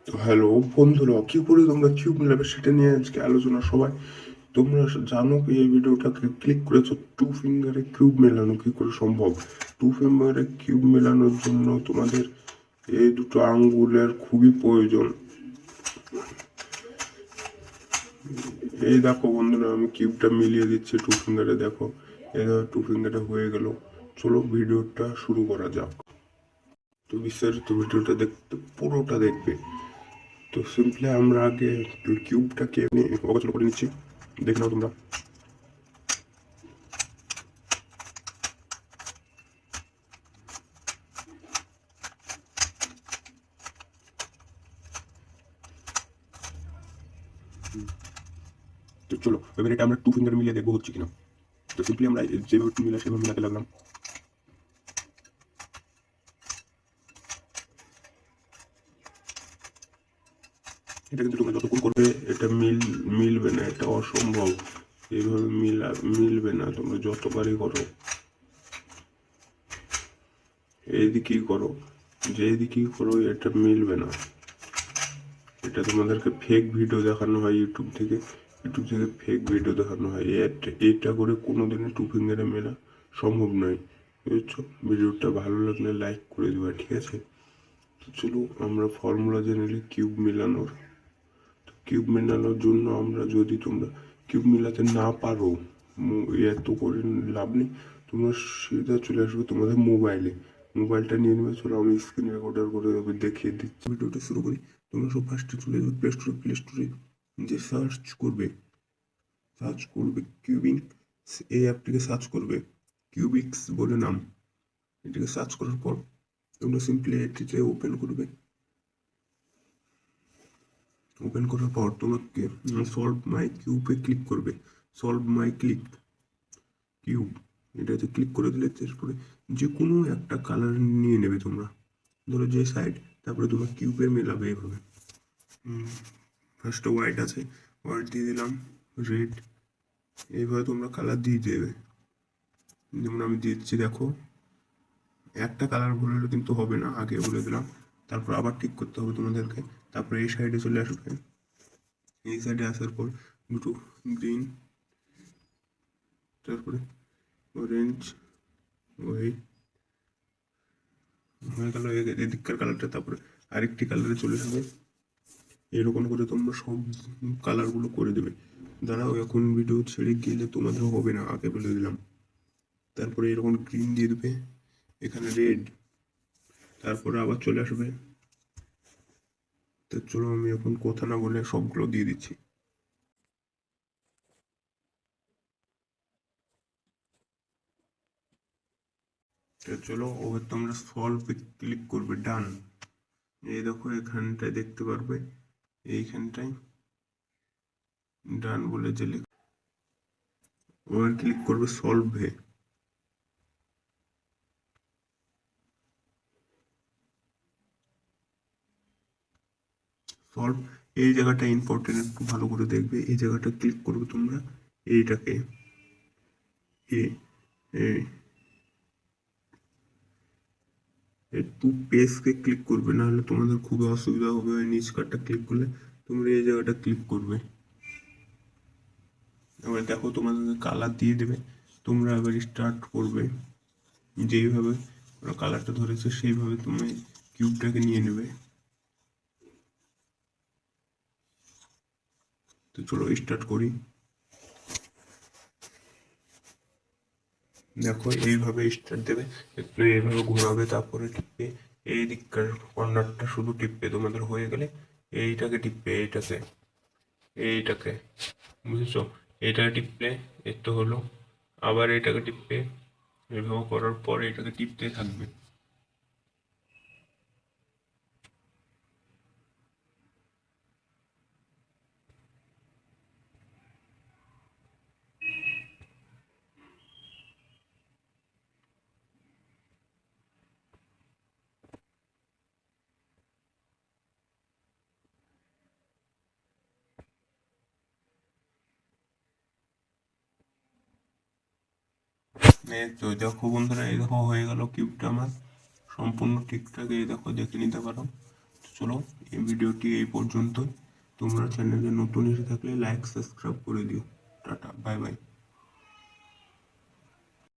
তো হ্যালো বন্ধুরা, কি করে তোমরা কিউব মেলাবে সেটা নিয়ে আজকে আলোচনা সবাই। তোমরা জানো কি এই ভিডিওটাকে ক্লিক করেছো? টু ফিঙ্গারে কিউব মেলানো কি করে সম্ভব? টু ফিঙ্গারে কিউব মেলানোর জন্য তোমাদের এই দুটো আঙ্গুলের খুবই প্রয়োজন। এই দেখো বন্ধুরা, আমি কিউবটা মিলিয়ে দিচ্ছি টু ফিঙ্গারে। দেখো, এই দেখো টু ফিঙ্গারে হয়ে গেল। চলো ভিডিওটা শুরু করা যাক। তো বিস্তারিত ভিডিওটা দেখতে পুরোটা দেখবে। তো সিম্পলি আমরা আগে কিউবটাকে এমনি অগোছালো করে নিচ্ছি, দেখে নাও তোমরা। তো চলো এবার এটা আমরা টু ফিঙ্গার মিলিয়ে দেখবো হচ্ছে কিনা। তো সিম্পলি আমরা যেভাবে টু মিলা সেভাবে মিলাতে লাগলাম। এটা কিন্তু তোমরা যতক্ষণ করবে এটা মিলবে না, এটা অসম্ভব। এইভাবে মিলবে না, তোমরা যতবারই করো। এইদিকেই করো, যেদিকেই করো এটা মিলবে না। এটা তোমাদেরকে ফেক ভিডিও দেখানো হয় ইউটিউব থেকে ফেক ভিডিও দেখানো হয়। এটা করে কোনোদিনই টু ফিঙ্গারে মেলা সম্ভব নয়, বুঝছো? ভিডিওটা ভালো লাগলে লাইক করে দেবা, ঠিক আছে? তো চলো আমরা ফর্মুলা জেনে নিই কিউব মেলানোর। তো কিউব মেলানোর জন্য আমরা, যদি তোমরা কিউব মেলাতে না পারো, এত করে লাভ নেই। তোমরা সেটা চলে আসবে তোমাদের মোবাইলে, মোবাইলটা নিয়ে নেবে। চলো আমি স্ক্রিন রেকর্ডার করে দেখিয়ে দিচ্ছি। ভিডিওটা শুরু করি। তোমরা সব ফার্স্টে চলে যাবে প্লে স্টোরে যে সার্চ করবে কিউবিক্স। এই অ্যাপটিকে সার্চ করবে, কিউবিক্স বলে নাম। এটাকে সার্চ করার পর তোমরা সিম্পলি এটিতে ওপেন করার পর তোমাকে সলভ মাই কিউবে ক্লিক করবে। সলভ মাই কিউব, এটাতে ক্লিক করে দিলে তারপরে যে কোনো একটা কালার নিয়ে নেবে তোমরা, ধরো যে সাইড। তারপরে তোমরা কিউবে মেলাবে এইভাবে। ফার্স্টে হোয়াইট আছে, হোয়াইট দিয়ে দিলাম, রেড। এইভাবে তোমরা কালার দিয়ে দেবে, যেমন আমি দিচ্ছি। দেখো, একটা কালার ভুল হলে কিন্তু হবে না, আগে বলে দিলাম। তারপর আবার ঠিক করতে হবে তোমাদেরকে। তারপরে এই সাইডে চলে আসবে। এই সাইডে আসার পর দুটো গ্রিন, তারপরে অরেঞ্জ, হোয়াইট হয়ে গেল এদিককার কালারটা। তারপরে আরেকটি কালারে চলে যাবে। এরকম করে তোমরা সব কালারগুলো করে দেবে। দাঁড়াও, এখন ভিডিও ছেড়ে গেলে তোমাদের হবে না, আগে বলে দিলাম। তারপরে এরকম গ্রিন দিয়ে দেবে, এখানে রেড, তারপরে আবার চলে আসবে। তো চলো আমি এখন কথা না বলে সবগুলো দিয়ে দিচ্ছি। তো চলো ওবার তোমরা সলভে ক্লিক করবে, ডান। এই দেখো এখানটায় দেখতে পারবে, এইখানটায় ডান বলে যে লেখা, ওবার ক্লিক করবে সলভে। সলভ, এই জায়গাটা ইম্পর্টেন্ট, একটু ভালো করে দেখবে। এই জায়গাটা ক্লিক করবে তোমরা, এইটাকে এ একটু পেজকে ক্লিক করবে, না হলে তোমাদের খুবই অসুবিধা হবে। ওই নিচ কার্ডটা ক্লিক করলে তোমরা এই জায়গাটা ক্লিক করবে। এবার দেখো তোমাদেরকে কালার দিয়ে দেবে, তোমরা এবার স্টার্ট করবে। যেইভাবে ওরা কালারটা ধরেছে সেইভাবে তুমি কিউবটাকে নিয়ে নেবে। তো চলো স্টার্ট করি। দেখো এইভাবে স্টার্ট দেবে, একটু এইভাবে ঘোরাবে, তারপরে টিপে এই দিককার কর্নারটা শুধু টিপবে। তোমাদের হয়ে গেলে এইটাকে টিপবে, এইটাকে বুঝেছো? এইটাকে টিপলে এর তো হলো। আবার এইটাকে টিপবে, এইভাবে করার পর এটাকে টিপতে থাকবে। এই তো দেখো বন্ধুরা, এই দেখো হয়ে গেল কিউবটা আমার সম্পূর্ণ ঠিকঠাক। এই দেখো দেখে নিতে পারো। তো চলো এই ভিডিওটি এই পর্যন্ত। তোমরা চ্যানেলে নতুন এসে থাকলে লাইক সাবস্ক্রাইব করে দিও। Tata, bye bye.